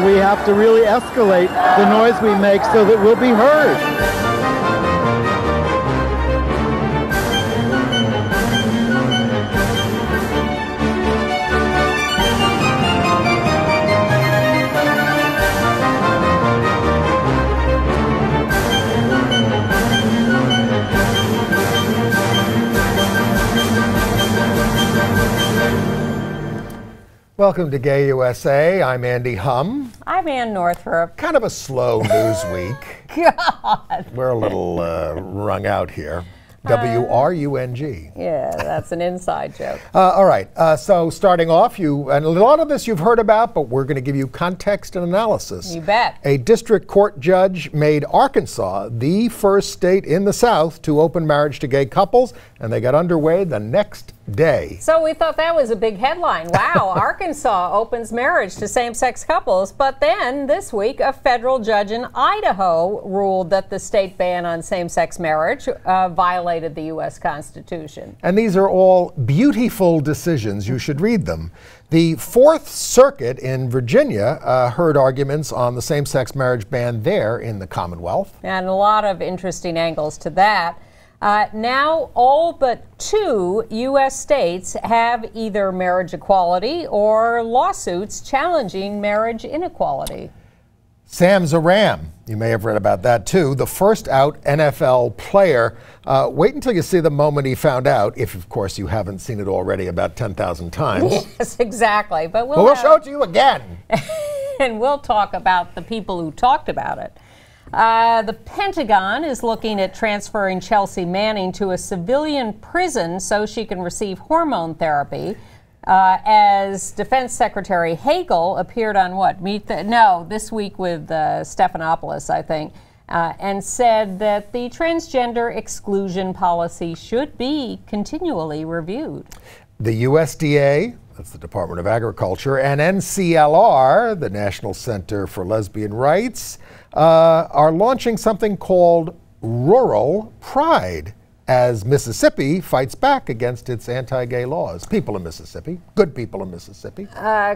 and we have to really escalate the noise we make so that we'll be heard. Welcome to Gay USA. I'm Andy Hum. I'm Ann Northrup. Kind of a slow news week. God. We're a little wrung out here. W-R-U-N-G. Yeah, that's an inside joke. All right, so starting off, and a lot of this you've heard about, but we're going to give you context and analysis. You bet. A district court judge made Arkansas the first state in the South to open marriage to gay couples, and they got underway the next day. So we thought that was a big headline. Wow, Arkansas opens marriage to same-sex couples. But then this week, a federal judge in Idaho ruled that the state ban on same-sex marriage violated the U.S. Constitution. And these are all beautiful decisions. You should read them. The Fourth Circuit in Virginia heard arguments on the same-sex marriage ban there in the Commonwealth. And a lot of interesting angles to that. Now, all but 2 U.S. states have either marriage equality or lawsuits challenging marriage inequality. Sam's a Ram. You may have read about that, too. The first out NFL player. Wait until you see the moment he found out, if, of course, you haven't seen it already about 10,000 times. Yes, exactly. But we'll show it to you again. And we'll talk about the people who talked about it. The Pentagon is looking at transferring Chelsea Manning to a civilian prison so she can receive hormone therapy. As Defense Secretary Hagel appeared on this week with Stephanopoulos, I think, and said that the transgender exclusion policy should be continually reviewed. The USDA, that's the Department of Agriculture, and NCLR, the National Center for Lesbian Rights, are launching something called Rural Pride as Mississippi fights back against its anti-gay laws. People in Mississippi, good people in Mississippi.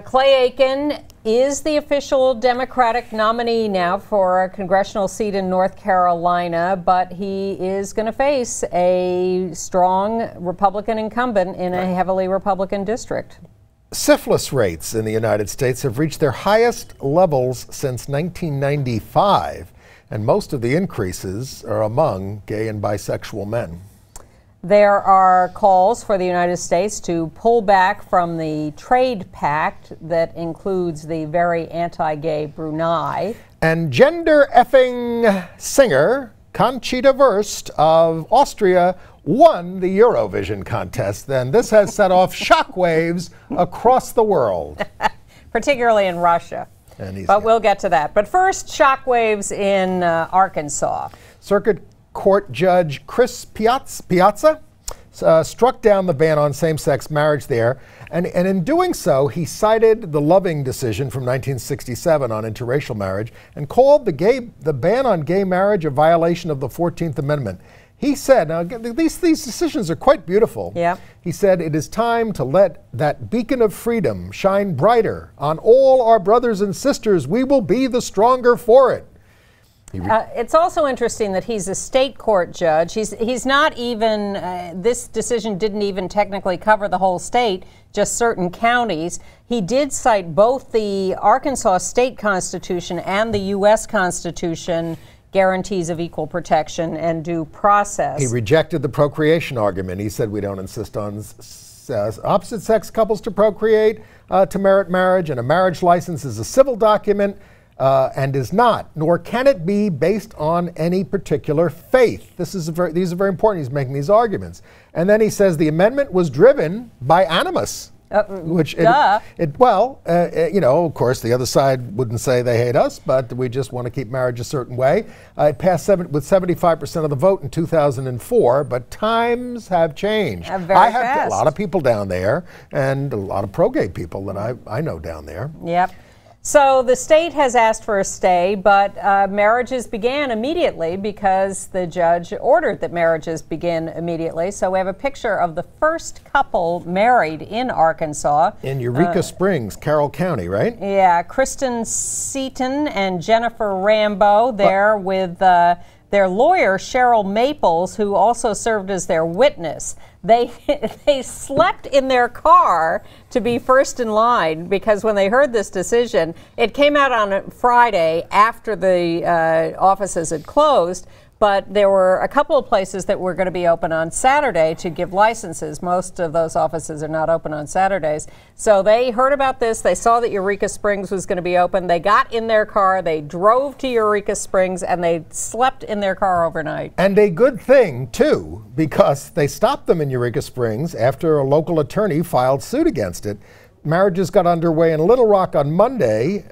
Clay Aiken is the official Democratic nominee now for a congressional seat in North Carolina, but he is going to face a strong Republican incumbent in a heavily Republican district. Syphilis rates in the United States have reached their highest levels since 1995. And most of the increases are among gay and bisexual men. There are calls for the United States to pull back from the trade pact that includes the very anti-gay Brunei. And gender effing singer Conchita Wurst of Austria won the Eurovision contest. Then this has set off shockwaves across the world. Particularly in Russia. But we'll get to that. But first, shockwaves in Arkansas. Circuit Court Judge Chris Piazza struck down the ban on same-sex marriage there. And in doing so, he cited the Loving decision from 1967 on interracial marriage and called the ban on gay marriage a violation of the 14th Amendment. He said, now these decisions are quite beautiful. Yeah. He said, it is time to let that beacon of freedom shine brighter on all our brothers and sisters. We will be the stronger for it. It's also interesting that he's a state court judge. He's not even, this decision didn't even technically cover the whole state, just certain counties. He did cite both the Arkansas state constitution and the U.S. Constitution guarantees of equal protection and due process. He rejected the procreation argument. He said we don't insist on opposite-sex couples to procreate to merit marriage, and a marriage license is a civil document and is not, nor can it be based on any particular faith. These are very important. He's making these arguments. And then he says the amendment was driven by animus. Which, you know, of course, the other side wouldn't say they hate us, but we just want to keep marriage a certain way. It passed with 75% of the vote in 2004, but times have changed. I have a lot of people down there, and a lot of pro-gay people that I know down there. Yep. So the state has asked for a stay, but marriages began immediately because the judge ordered that marriages begin immediately. So we have a picture of the first couple married in Arkansas. In Eureka Springs, Carroll County, right? Yeah, Kristen Seaton and Jennifer Rambo there with their lawyer, Cheryl Maples, who also served as their witness. They slept in their car to be first in line because when they heard this decision, it came out on a Friday after the offices had closed, but there were a couple of places that were going to be open on Saturday to give licenses. Most of those offices are not open on Saturdays. So they heard about this. They saw that Eureka Springs was going to be open. They got in their car. They drove to Eureka Springs, and they slept in their car overnight. And a good thing, too, because they stopped them in Eureka Springs after a local attorney filed suit against it. Marriages got underway in Little Rock on Monday.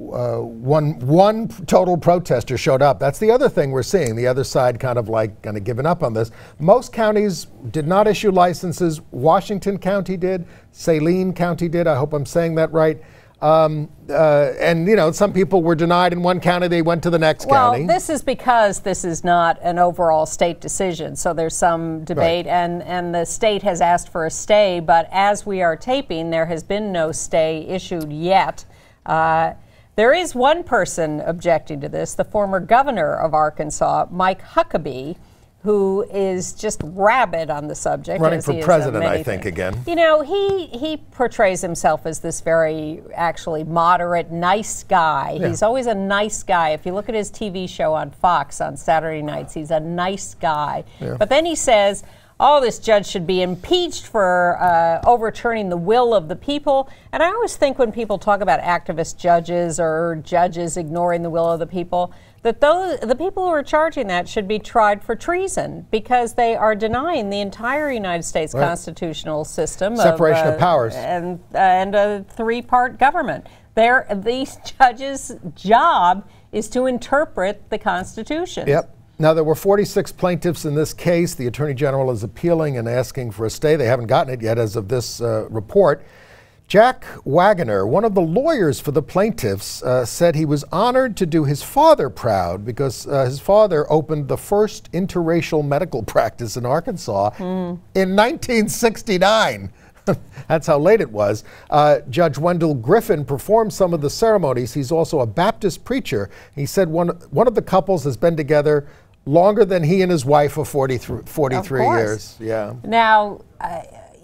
One total protester showed up. That's the other thing we're seeing. The other side kind of giving up on this. Most counties did not issue licenses. Washington County did. Saline County did. I hope I'm saying that right. And, you know, some people were denied in one county. They went to the next county. Well, this is because this is not an overall state decision. So there's some debate, right. and the state has asked for a stay. But as we are taping, there has been no stay issued yet. There is one person objecting to this, the former governor of Arkansas, Mike Huckabee, who is just rabid on the subject. Running for president, I think, again. You know, he portrays himself as this very, actually, moderate, nice guy. Yeah. He's always a nice guy. If you look at his TV show on Fox on Saturday nights, he's a nice guy. Yeah. But then he says, oh, this judge should be impeached for overturning the will of the people. And I always think when people talk about activist judges or judges ignoring the will of the people, that the people who are charging that should be tried for treason because they are denying the entire United States constitutional system. Separation of powers. And a three-part government. These judges' job is to interpret the Constitution. Yep. Now, there were 46 plaintiffs in this case. The Attorney General is appealing and asking for a stay. They haven't gotten it yet as of this report. Jack Wagoner, one of the lawyers for the plaintiffs, said he was honored to do his father proud because his father opened the first interracial medical practice in Arkansas in 1969. That's how late it was. Judge Wendell Griffin performed some of the ceremonies. He's also a Baptist preacher. He said one of the couples has been together longer than he and his wife of 43 years. Yeah. Now,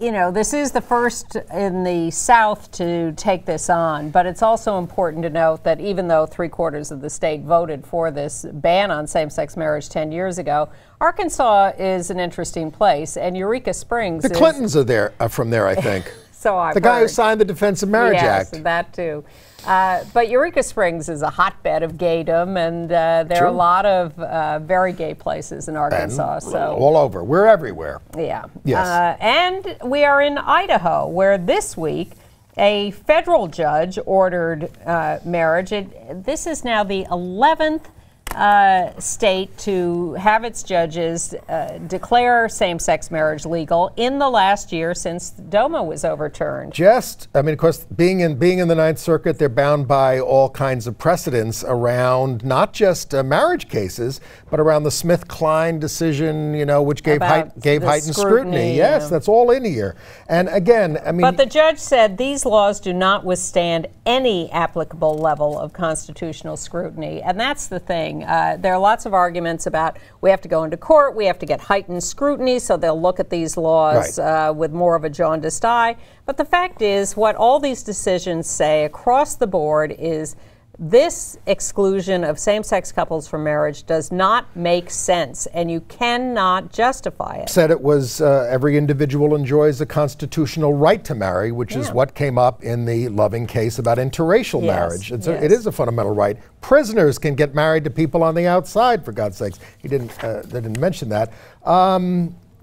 you know, this is the first in the South to take this on, but it's also important to note that even though 3/4 of the state voted for this ban on same-sex marriage 10 years ago, Arkansas is an interesting place, and Eureka Springs The Clintons are from there, I think. So I've The guy heard. who signed the Defense of Marriage Act. Yes, that too. But Eureka Springs is a hotbed of gaydom, and there are a lot of very gay places in Arkansas. So all over. We're everywhere. Yeah. Yes. And we are in Idaho, where this week a federal judge ordered marriage. This is now the 11th state to have its judges declare same-sex marriage legal in the last year since DOMA was overturned. Of course, being in the Ninth Circuit, they're bound by all kinds of precedents around not just marriage cases, but around the Smith-Kline decision, you know, which gave heightened scrutiny. Yes, that's all in here. And again, I mean, but the judge said these laws do not withstand any applicable level of constitutional scrutiny, and that's the thing. There are lots of arguments about we have to go into court, we have to get heightened scrutiny, so they'll look at these laws with more of a jaundiced eye. But the fact is, what all these decisions say across the board is this exclusion of same-sex couples from marriage does not make sense, and you cannot justify it. Said it was every individual enjoys a constitutional right to marry, which is what came up in the Loving case about interracial marriage. It is a fundamental right. Prisoners can get married to people on the outside, for God's sakes. They didn't mention that.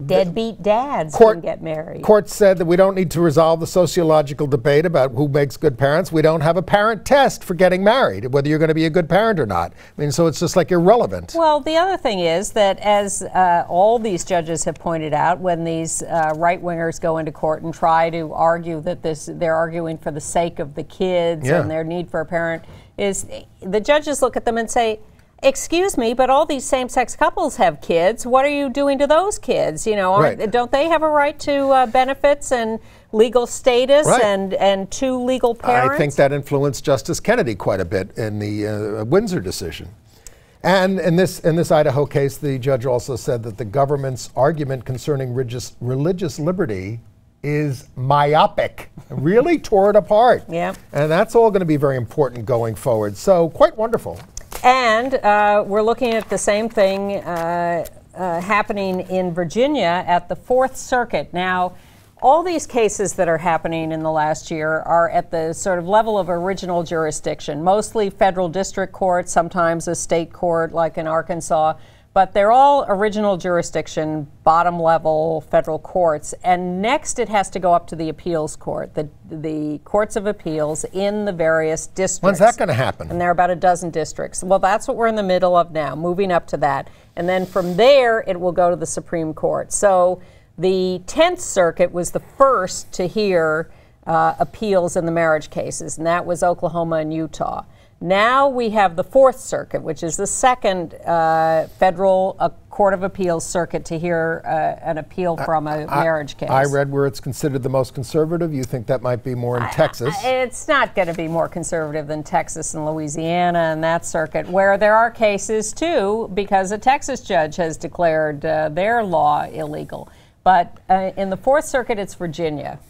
deadbeat dads can get married. Court said that we don't need to resolve the sociological debate about who makes good parents. We don't have a parent test for getting married, whether you're going to be a good parent or not. I mean, so it's just like irrelevant. Well, the other thing is that, as all these judges have pointed out, when these right-wingers go into court and try to argue that they're arguing for the sake of the kids and their need for a parent, is the judges look at them and say, excuse me, but all these same-sex couples have kids. What are you doing to those kids? You know, don't they have a right to benefits and legal status and two legal parents? I think that influenced Justice Kennedy quite a bit in the Windsor decision. And in this Idaho case, the judge also said that the government's argument concerning religious liberty is myopic. Really tore it apart. Yeah. And that's all going to be very important going forward. So quite wonderful. And we're looking at the same thing happening in Virginia at the Fourth Circuit. Now, all these cases that are happening in the last year are at the sort of level of original jurisdiction, mostly federal district courts, sometimes a state court like in Arkansas, but they're all original jurisdiction, bottom level federal courts. And next it has to go up to the appeals court, the courts of appeals in the various districts. When's that going to happen? And there are about a dozen districts. Well, that's what we're in the middle of now, moving up to that. And then from there, it will go to the Supreme Court. So the 10th Circuit was the first to hear appeals in the marriage cases, and that was Oklahoma and Utah. Now we have the Fourth Circuit, which is the second federal Court of Appeals circuit to hear an appeal from a marriage case. I read where it's considered the most conservative. You think that might be more in Texas? It's not going to be more conservative than Texas and Louisiana and that circuit, where there are cases too, because a Texas judge has declared their law illegal. But in the Fourth Circuit, it's Virginia.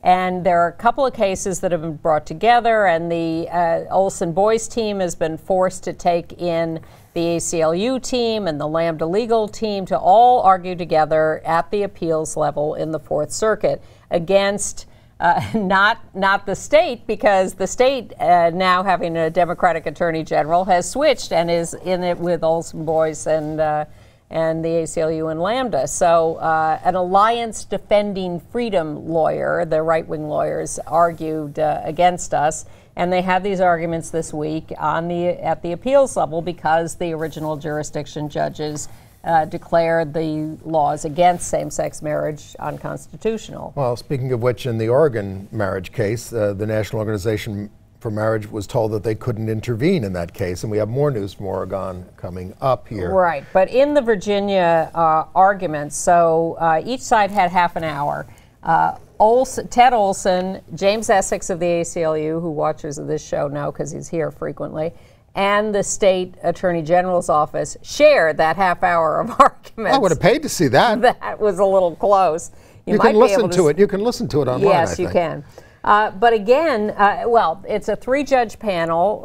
And there are a couple of cases that have been brought together, and the Olson Boys team has been forced to take in the ACLU team and the Lambda Legal team to all argue together at the appeals level in the Fourth Circuit against not the state, because the state, now having a Democratic Attorney General, has switched and is in it with Olson Boys and the ACLU and Lambda. So an Alliance Defending Freedom lawyer, the right-wing lawyers, argued against us, and they had these arguments this week at the appeals level because the original jurisdiction judges declared the laws against same-sex marriage unconstitutional. Well, speaking of which, in the Oregon marriage case, the National Organization for Marriage was told that they couldn't intervene in that case, and we have more news from Oregon coming up here. Right, but in the Virginia arguments, so each side had half an hour. Ted Olson, James Essex of the ACLU, who watchers of this show know because he's here frequently, and the state attorney general's office shared that half hour of arguments. I would have paid to see that. That was a little close. You can listen to it. You can listen to it online. Yes, you can. But again, well, it's a three-judge panel.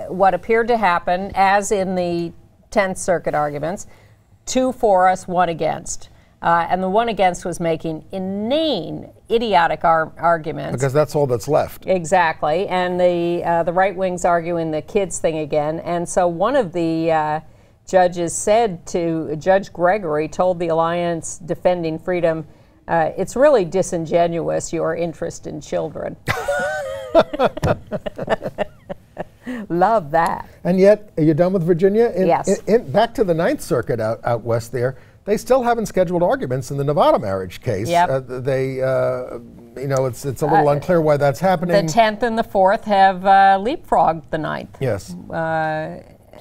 What appeared to happen, as in the 10th Circuit arguments, 2 for us, 1 against. And the 1 against was making inane, idiotic arguments. Because that's all that's left. Exactly. And the right wing's arguing the kids thing again. And so one of the judges said to Judge Gregory, told the Alliance Defending Freedom, it's really disingenuous, your interest in children. Love that. And yet, are you done with Virginia? Yes. Back to the 9th Circuit out west there, they still haven't scheduled arguments in the Nevada marriage case. Yep. It's a little unclear why that's happening. The 10th and the 4th have leapfrogged the 9th. Yes.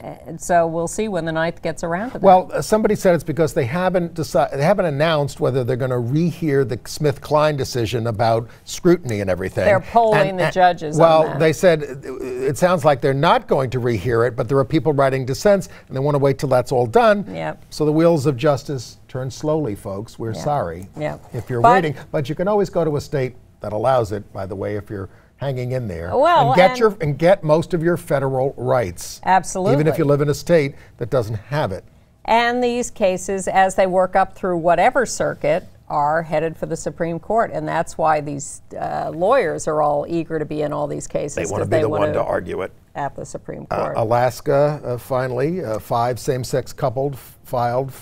And so we'll see when the 9th gets around to that. Well, somebody said it's because they haven't announced whether they're going to rehear the Smith-Kline decision about scrutiny and everything. They're polling the judges on Well, that. they said it sounds like they're not going to rehear it, but there are people writing dissents, and they want to wait till that's all done. Yep. So the wheels of justice turn slowly, folks. We're sorry if you're waiting. But you can always go to a state that allows it, by the way, if you're hanging in there, well, and get most of your federal rights. Absolutely. Even if you live in a state that doesn't have it. And these cases, as they work up through whatever circuit, are headed for the Supreme Court, and that's why these lawyers are all eager to be in all these cases. They want to be the one to argue it. At the Supreme Court. Alaska, finally, 5 same-sex couples filed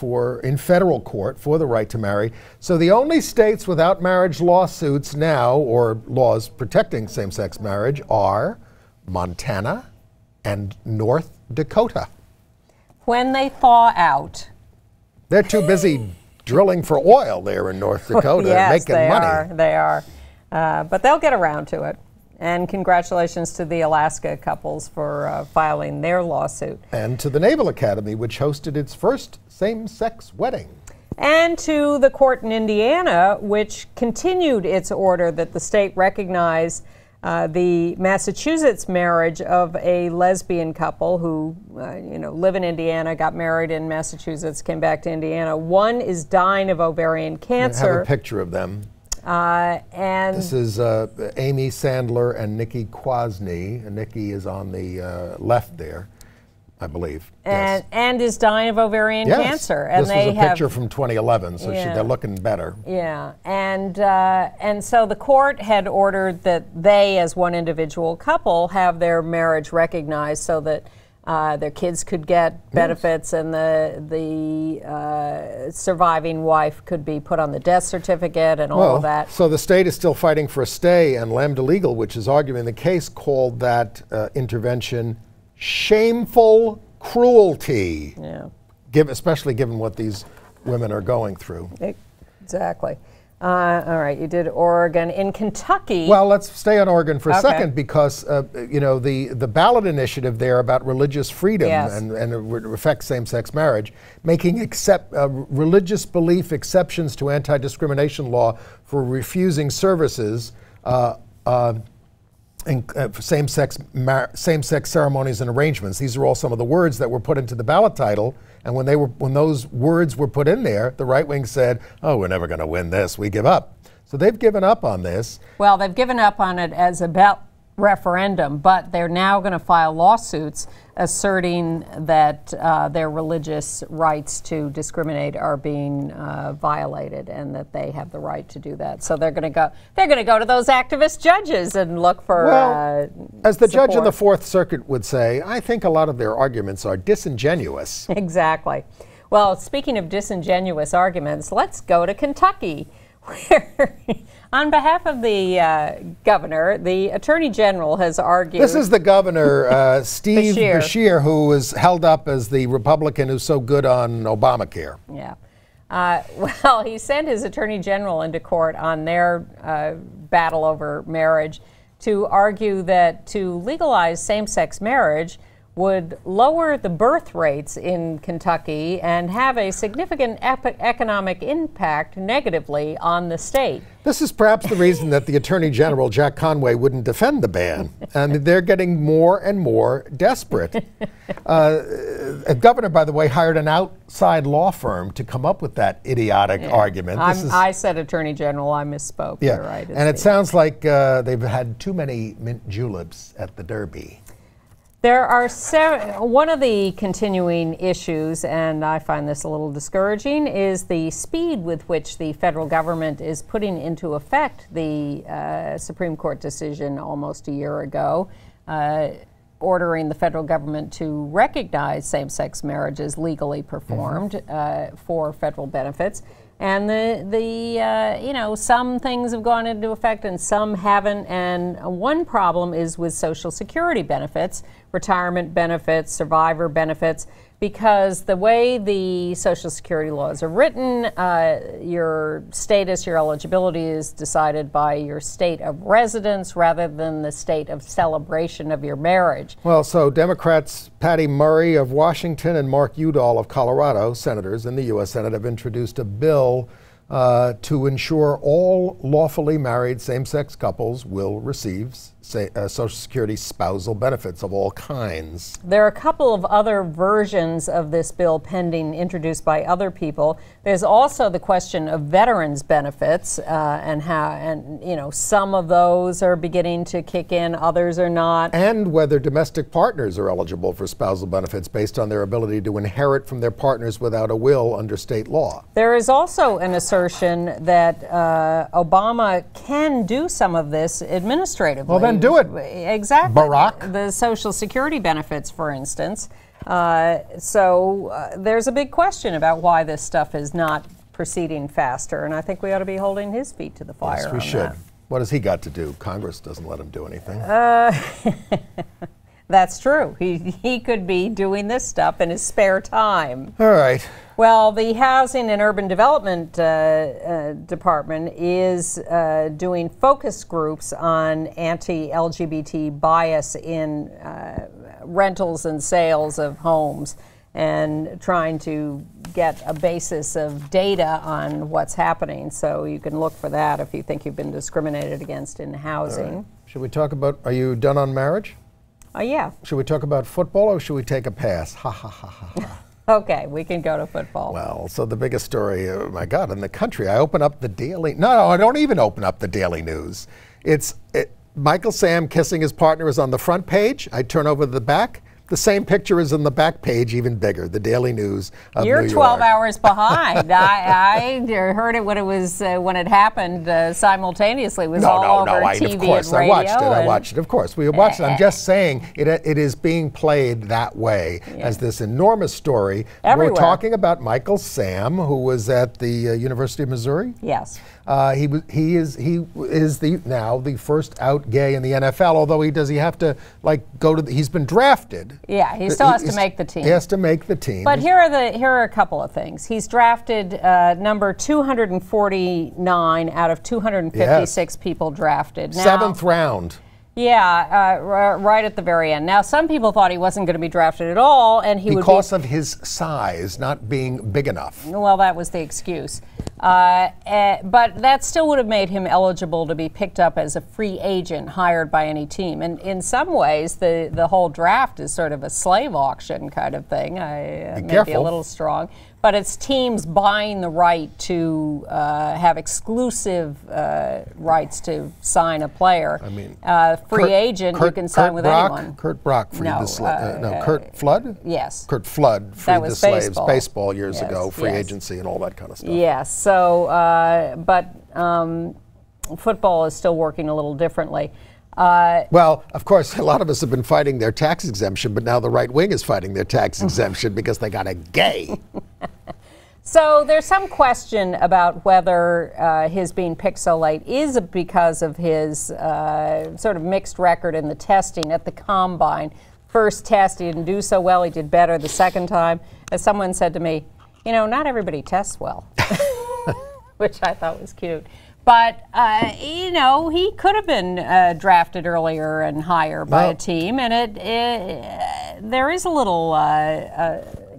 in federal court for the right to marry. So the only states without marriage lawsuits now, or laws protecting same-sex marriage, are Montana and North Dakota. When they thaw out. They're too busy drilling for oil there in North Dakota, yes, making money. They are. But they'll get around to it. And congratulations to the Alaska couples for filing their lawsuit. And to the Naval Academy, which hosted its first same-sex wedding. And to the court in Indiana, which continued its order that the state recognize the Massachusetts marriage of a lesbian couple who, live in Indiana, got married in Massachusetts, came back to Indiana. One is dying of ovarian cancer. I have a picture of them. And this is Amy Sandler and Nikki Kwasny. Nikki is on the left there, I believe. And is dying of ovarian cancer. And this was a picture from 2011, so they're looking better. Yeah, and so the court had ordered that they, as one individual couple, have their marriage recognized so that their kids could get benefits, and the surviving wife could be put on the death certificate and all of that. So the state is still fighting for a stay, and Lambda Legal, which is arguing the case, called that intervention shameful cruelty. Yeah. Especially given what these women are going through. Exactly. All right, you did Oregon. In Kentucky... Well, let's stay on Oregon for a second, because, the ballot initiative there about religious freedom and it affects same-sex marriage, making religious belief exceptions to anti-discrimination law for refusing services same-sex ceremonies and arrangements. These are all some of the words that were put into the ballot title. And when those words were put in there, the right wing said, "Oh, we're never going to win this. We give up." So they've given up on this. Well, they've given up on it as a ballot referendum, but they're now going to file lawsuits asserting that their religious rights to discriminate are being violated, and that they have the right to do that. So they're going to go to those activist judges and look for as the judge in the Fourth Circuit would say, I think a lot of their arguments are disingenuous. Exactly. Well, speaking of disingenuous arguments, let's go to Kentucky, where on behalf of the governor, the Attorney General has argued... This is the governor, Steve Beshear, who was held up as the Republican who's so good on Obamacare. Yeah. Well, he sent his Attorney General into court on their battle over marriage to argue that to legalize same-sex marriage would lower the birth rates in Kentucky and have a significant economic impact negatively on the state. This is perhaps the reason that the Attorney General, Jack Conway, wouldn't defend the ban. And they're getting more and more desperate. A governor, by the way, hired an outside law firm to come up with that idiotic argument. I said Attorney General, I misspoke. Yeah, You're right. And it sounds like they've had too many mint juleps at the Derby. There are one of the continuing issues, and I find this a little discouraging, is the speed with which the federal government is putting into effect the Supreme Court decision almost a year ago, ordering the federal government to recognize same-sex marriages legally performed for federal benefits. And some things have gone into effect and some haven't. And one problem is with Social Security benefits, retirement benefits, survivor benefits, because the way the Social Security laws are written, your status, your eligibility is decided by your state of residence rather than the state of celebration of your marriage. Well, so Democrats Patty Murray of Washington and Mark Udall of Colorado, senators in the U.S. Senate, have introduced a bill to ensure all lawfully married same-sex couples will receive Social Security spousal benefits of all kinds. There are a couple of other versions of this bill pending, introduced by other people. There's also the question of veterans benefits and you know, some of those are beginning to kick in, others are not. And whether domestic partners are eligible for spousal benefits based on their ability to inherit from their partners without a will under state law. There is also an assertion that Obama can do some of this administratively. Well, then do it. Exactly. Barack. The Social Security benefits, for instance. So there's a big question about why this stuff is not proceeding faster, and I think we ought to be holding his feet to the fire. Yes, we should. What has he got to do? Congress doesn't let him do anything. That's true. He could be doing this stuff in his spare time. All right. Well, the Housing and Urban Development Department is doing focus groups on anti-LGBT bias in rentals and sales of homes, and trying to get a basis of data on what's happening. So you can look for that if you think you've been discriminated against in housing. Right. Should we talk about, are you done on marriage? Yeah. Should we talk about football or should we take a pass? Ha ha ha ha ha. Okay, we can go to football. Well, so the biggest story, oh my God, in the country, I open up the daily, no, I don't even open up the Daily News. Michael Sam kissing his partner is on the front page. I turn over to the back. The same picture is on the back page, even bigger, the Daily News of New York. You're 12 hours behind. I heard it when it was when it happened simultaneously. It was all over TV of course, and radio. I watched it. Of course, we watched it. I'm just saying it is being played that way as this enormous story. Everywhere. We're talking about Michael Sam, who was at the University of Missouri. Yes. He is now the first out gay in the NFL. Although he have to go to he's been drafted. Yeah, he still has to make the team. He has to make the team. But here are a couple of things. He's drafted number 249 out of 256 people drafted. Now, 7th round. Yeah, right at the very end. Now, some people thought he wasn't going to be drafted at all, and because of his size not being big enough. Well, that was the excuse. But that still would have made him eligible to be picked up as a free agent hired by any team. And in some ways, the whole draft is sort of a slave auction kind of thing. Maybe a little strong. But it's teams buying the right to have exclusive rights to sign a player. I mean, free agent, you can sign with anyone. Kurt Brock freed the slaves. No, Kurt Flood? Yes. Kurt Flood freed the slaves. Baseball years ago, free agency and all that kind of stuff. Yes. So, but football is still working a little differently. Well, of course, a lot of us have been fighting their tax exemption, but now the right wing is fighting their tax exemption because they got a gay. So there's some question about whether his being picked so late is because of his sort of mixed record in the testing at the combine. First test, he didn't do so well. He did better the second time. As someone said to me, you know, not everybody tests well, which I thought was cute. But, you know, he could have been drafted earlier and higher by a team, and there is a little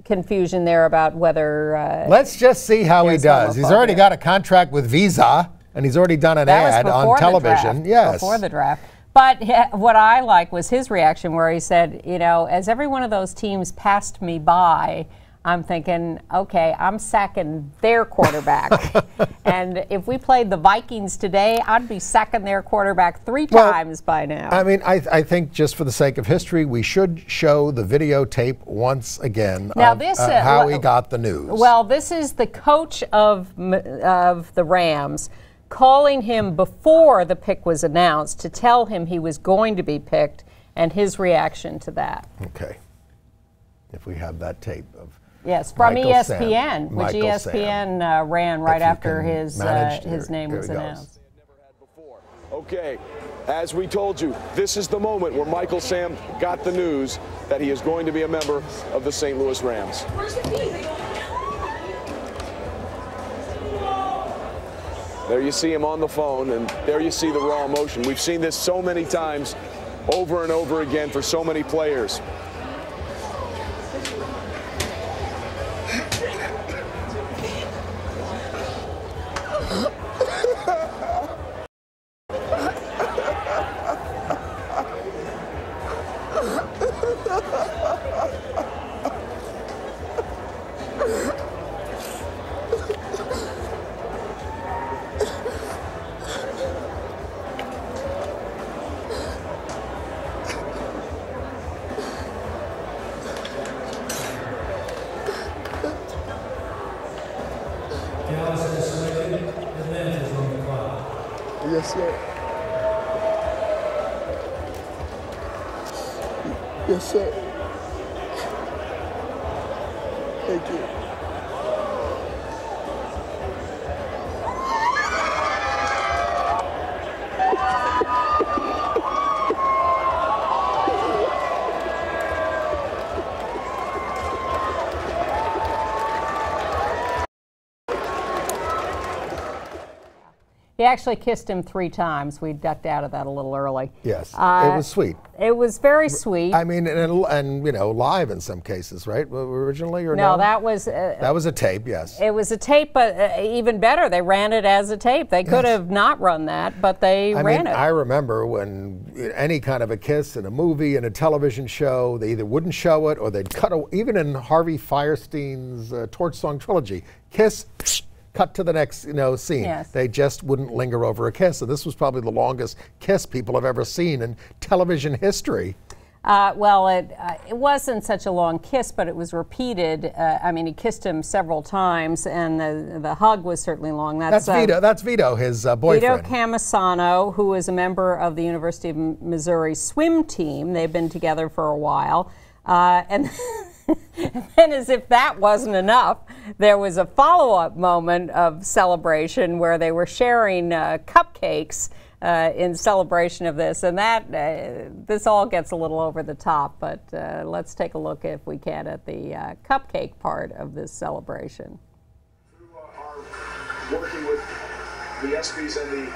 confusion there about whether... Let's just see how he does. He's already got a contract with Visa, and he's already done an ad on television. Yes. Before the draft. But what I like was his reaction where he said, you know, as every one of those teams passed me by, I'm thinking, okay, I'm sacking their quarterback. And if we played the Vikings today, I'd be sacking their quarterback 3 times by now. I mean, I think just for the sake of history, we should show the videotape once again now of how he got the news. Well, this is the coach of the Rams calling him before the pick was announced to tell him he was going to be picked and his reaction to that. Okay. If we have that tape of... Yes, from Michael ESPN, Sam. which ESPN ran right after his name was announced. Okay, as we told you, this is the moment where Michael Sam got the news that he is going to be a member of the St. Louis Rams. There you see him on the phone, and there you see the raw emotion. We've seen this so many times, over and over again for so many players. Yes, sir. Yes, sir. Thank you. He actually kissed him 3 times. We ducked out of that a little early. Yes, it was sweet. It was very sweet. I mean, and you know, live in some cases, right? Originally, or no? No, that was a tape. Yes, it was a tape, but even better, they ran it as a tape. They could have not run that, but they ran it. I remember when any kind of a kiss in a movie, in a television show, they either wouldn't show it or they'd cut. Even in Harvey Fierstein's Torch Song trilogy, kiss. Cut to the next, scene. Yes. They just wouldn't linger over a kiss. So this was probably the longest kiss people have ever seen in television history. Well, it wasn't such a long kiss, but it was repeated. I mean, he kissed him several times, and the hug was certainly long. That's Vito. That's Vito, his boyfriend. Vito Camisano, who is a member of the University of Missouri swim team. They've been together for a while, and. And then, as if that wasn't enough, there was a follow-up moment of celebration where they were sharing cupcakes in celebration of this. And that this all gets a little over the top, but let's take a look, if we can, at the cupcake part of this celebration. Through our working with the ESPYs and the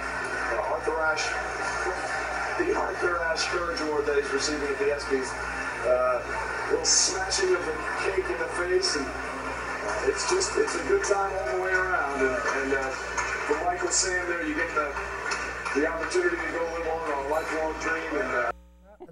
Arthur Ashe Courage Award that he's receiving at the ESPYs. Little smashing of the cake in the face, and it's a good time all the way around. And for Michael Sam there, you get the opportunity to go live on a lifelong dream. And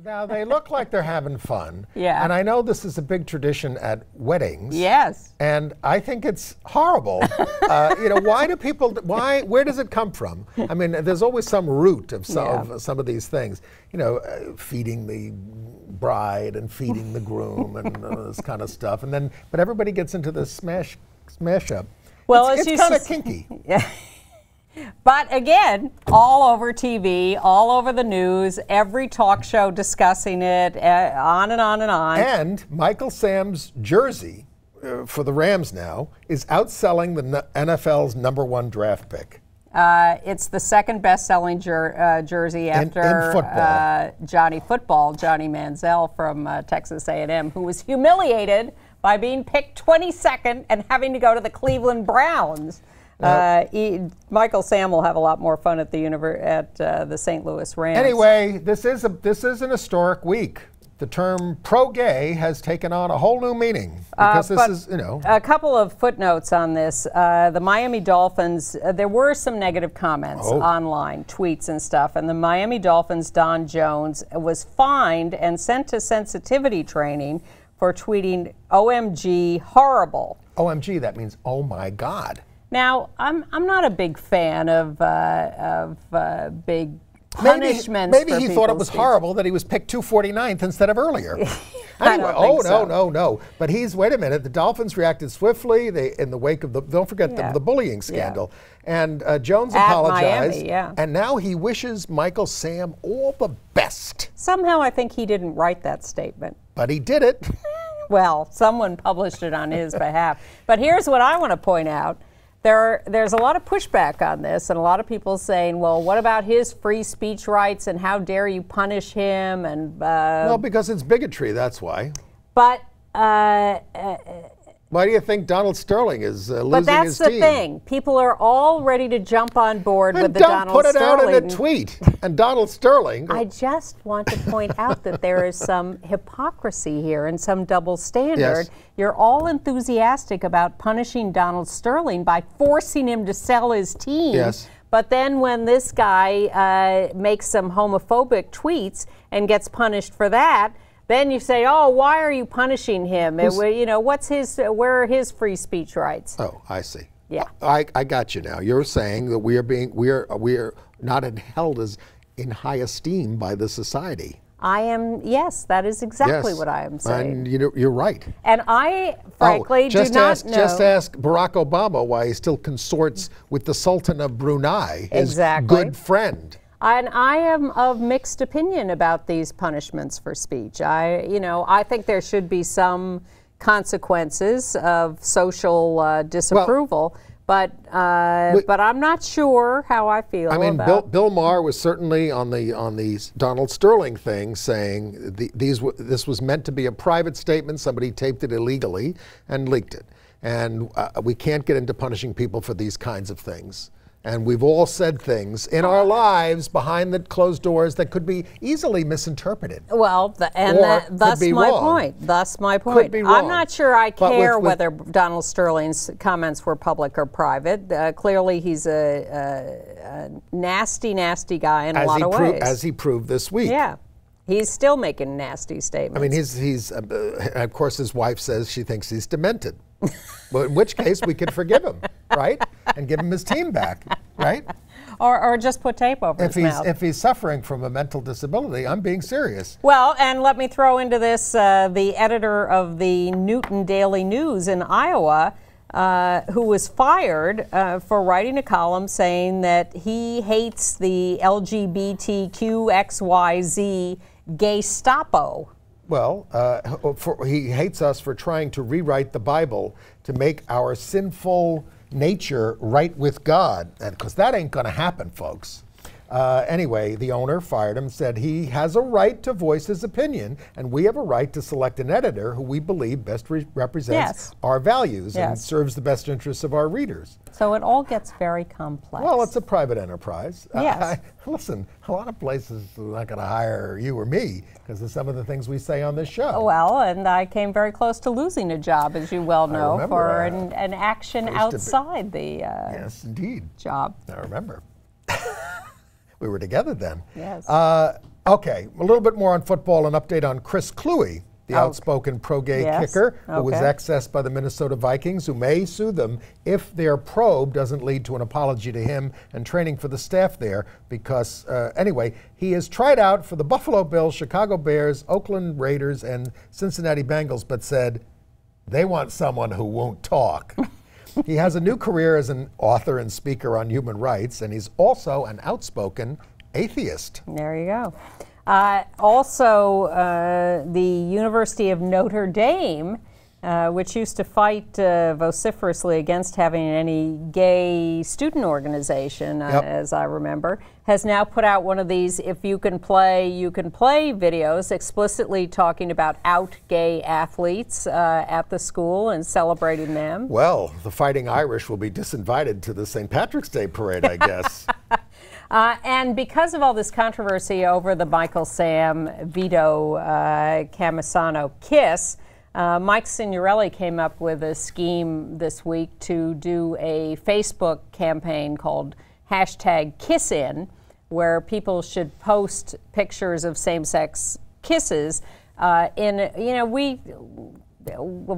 now they look like they're having fun. Yeah. And I know this is a big tradition at weddings. Yes. And I think it's horrible. Why do people? Where does it come from? I mean, there's always some root of some of these things. Feeding the bride and feeding the groom and this kind of stuff, but everybody gets into this smash up. Well, it's kind of kinky. Yeah. But again, all over TV, all over the news, every talk show discussing it, on and on and on. And Michael Sam's jersey for the Rams now is outselling the NFL's #1 draft pick. It's the second best-selling jersey after in football. Johnny Manziel from Texas A&M, who was humiliated by being picked 22nd and having to go to the Cleveland Browns. Michael Sam will have a lot more fun at the St. Louis Rams. Anyway, this is an historic week. The term pro-gay has taken on a whole new meaning because this is, A couple of footnotes on this. The Miami Dolphins, there were some negative comments online, tweets and stuff, and the Miami Dolphins' Don Jones was fined and sent to sensitivity training for tweeting OMG horrible. OMG, that means oh my God. Now, I'm not a big fan of big punishments. Maybe he thought it was horrible that he was picked 249th instead of earlier. Anyway, no. But wait a minute, the Dolphins reacted swiftly in the wake of don't forget the bullying scandal. Yeah. And Jones apologized. Miami, and now he wishes Michael Sam all the best. Somehow I think he didn't write that statement. But he did it. Well, someone published it on his behalf. But here's what I want to point out. There's a lot of pushback on this, and a lot of people saying, well, what about his free speech rights, and how dare you punish him? And well, because it's bigotry, that's why. But why do you think Donald Sterling is losing his team? But that's the thing. People are all ready to jump on board with the Donald Sterling. And don't put it out in a tweet. And Donald Sterling. I just want to point out that there is some hypocrisy here and some double standard. Yes. You're all enthusiastic about punishing Donald Sterling by forcing him to sell his team. Yes. But then when this guy makes some homophobic tweets and gets punished for that, then you say, "Oh, why are you punishing him? Where are his free speech rights?" Oh, I see. Yeah, I got you now. You're saying that we are not held as in high esteem by the society. I am, yes, that is exactly Yes. what I am saying. And you're right. And I, frankly, do not know. Just ask Barack Obama why he still consorts with the Sultan of Brunei, his Exactly. good friend. And I am of mixed opinion about these punishments for speech. I think there should be some consequences of social disapproval. But I'm not sure how I feel. I mean, about Bill Maher was certainly on the Donald Sterling thing, saying this was meant to be a private statement. Somebody taped it illegally and leaked it, and we can't get into punishing people for these kinds of things. And we've all said things in our lives behind the closed doors that could be easily misinterpreted. Well, thus my point. Thus my point. Could be wrong. I'm not sure I care with whether Donald Sterling's comments were public or private. Clearly, he's a nasty, nasty guy in a lot of ways. As he proved this week. Yeah. He's still making nasty statements. I mean, he's of course, his wife says she thinks he's demented. Well, in which case we could forgive him, right? And give him his team back, right? Or just put tape over his mouth. If he's suffering from a mental disability, I'm being serious. Well, and let me throw into this the editor of the Newton Daily News in Iowa, who was fired for writing a column saying that he hates the LGBTQXYZ Gestapo. Well, he hates us for trying to rewrite the Bible to make our sinful nature right with God, because that ain't going to happen, folks. Anyway, the owner fired him, said he has a right to voice his opinion, and we have a right to select an editor who we believe best represents our values and serves the best interests of our readers. So it all gets very complex. Well, it's a private enterprise. Yes. Listen, a lot of places are not going to hire you or me because of some of the things we say on this show. Well, and I came very close to losing a job, as you well know, for an action outside the yes, indeed. job. I remember. We were together then. Yes. Okay, a little bit more on football, an update on Chris Kluwe, the outspoken pro-gay kicker who was accessed by the Minnesota Vikings, who may sue them if their probe doesn't lead to an apology to him and training for the staff there, because anyway, he has tried out for the Buffalo Bills, Chicago Bears, Oakland Raiders, and Cincinnati Bengals, but said they want someone who won't talk. He has a new career as an author and speaker on human rights, and he's also an outspoken atheist. There you go. Also, the University of Notre Dame, which used to fight vociferously against having any gay student organization, as I remember, has now put out one of these "If you can play, you can play" videos, explicitly talking about out gay athletes at the school and celebrating them. Well, the Fighting Irish will be disinvited to the St. Patrick's Day parade, I guess. And because of all this controversy over the Michael Sam, Vito Camisano kiss, Mike Signorelli came up with a scheme this week to do a Facebook campaign called #KissIn, where people should post pictures of same-sex kisses. When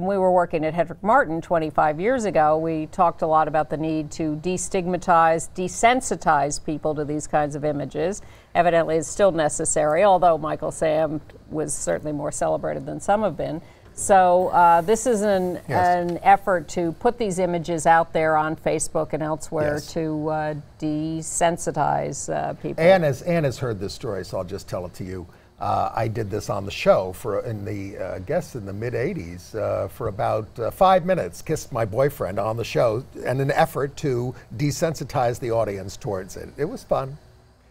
we were working at Hedrick Martin 25 years ago, we talked a lot about the need to destigmatize, desensitize people to these kinds of images. Evidently, it's still necessary, although Michael Sam was certainly more celebrated than some have been. So this is an effort to put these images out there on Facebook and elsewhere to desensitize people. Anne has heard this story, so I'll just tell it to you. I did this on the show in the mid-'80s for about 5 minutes, kissed my boyfriend on the show in an effort to desensitize the audience towards it. It was fun.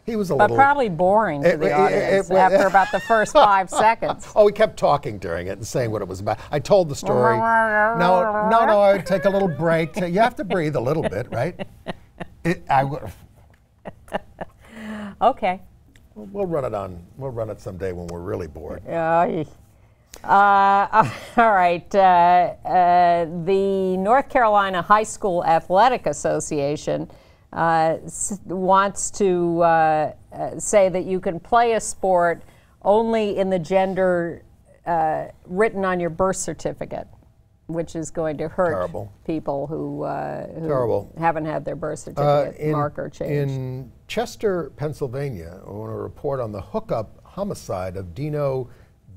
He was but probably boring to the audience after about the first 5 seconds. Oh, we kept talking during it and saying what it was about. I told the story. No, I would take a little break. You have to breathe a little bit, right? Okay. We'll run it someday when we're really bored. All right. The North Carolina High School Athletic Association wants to say that you can play a sport only in the gender written on your birth certificate, which is going to hurt people who haven't had their birth certificate marker changed. In Chester, Pennsylvania, I want to report on the hookup homicide of Dino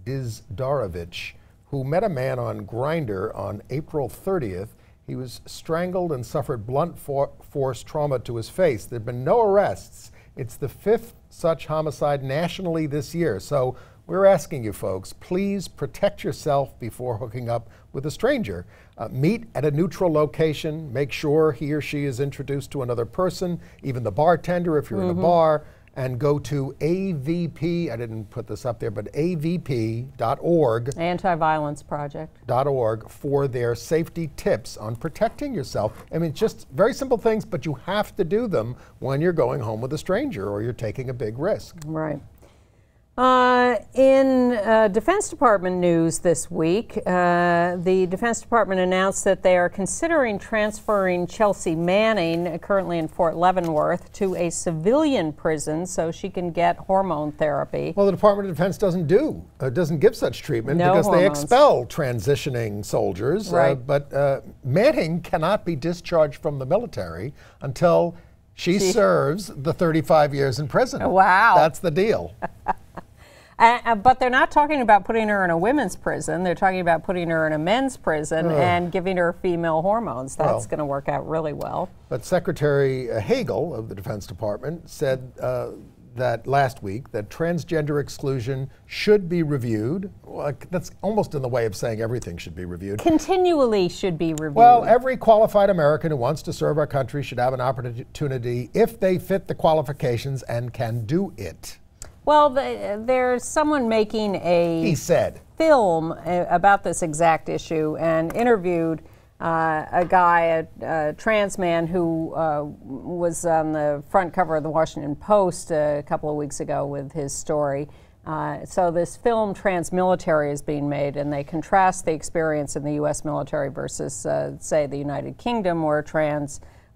Dizdarovich, who met a man on Grindr on April 30th. He was strangled and suffered blunt force trauma to his face. There have been no arrests. It's the 5th such homicide nationally this year. So we're asking you folks, please protect yourself before hooking up with a stranger. Meet at a neutral location. Make sure he or she is introduced to another person, even the bartender if you're in a bar, and go to AVP, I didn't put this up there, but avp.org. Anti-Violence Project. .org for their safety tips on protecting yourself. I mean, just very simple things, but you have to do them when you're going home with a stranger or you're taking a big risk. Right. In Defense Department news this week, the Defense Department announced that they are considering transferring Chelsea Manning, currently in Fort Leavenworth, to a civilian prison so she can get hormone therapy. Well, the Department of Defense doesn't give such treatment because they expel transitioning soldiers. Right. But Manning cannot be discharged from the military until she serves the 35 years in prison. Wow. That's the deal. But they're not talking about putting her in a women's prison. They're talking about putting her in a men's prison and giving her female hormones. That's going to work out really well. But Secretary Hagel of the Defense Department said that last week that transgender exclusion should be reviewed. Well, that's almost in the way of saying everything should be reviewed. Continually should be reviewed. Well, every qualified American who wants to serve our country should have an opportunity if they fit the qualifications and can do it. Well, there's someone making a film about this exact issue and interviewed a guy, a trans man who was on the front cover of the Washington Post a couple of weeks ago with his story. So this film, Trans-Military, is being made, and they contrast the experience in the U.S. military versus, say, the United Kingdom, where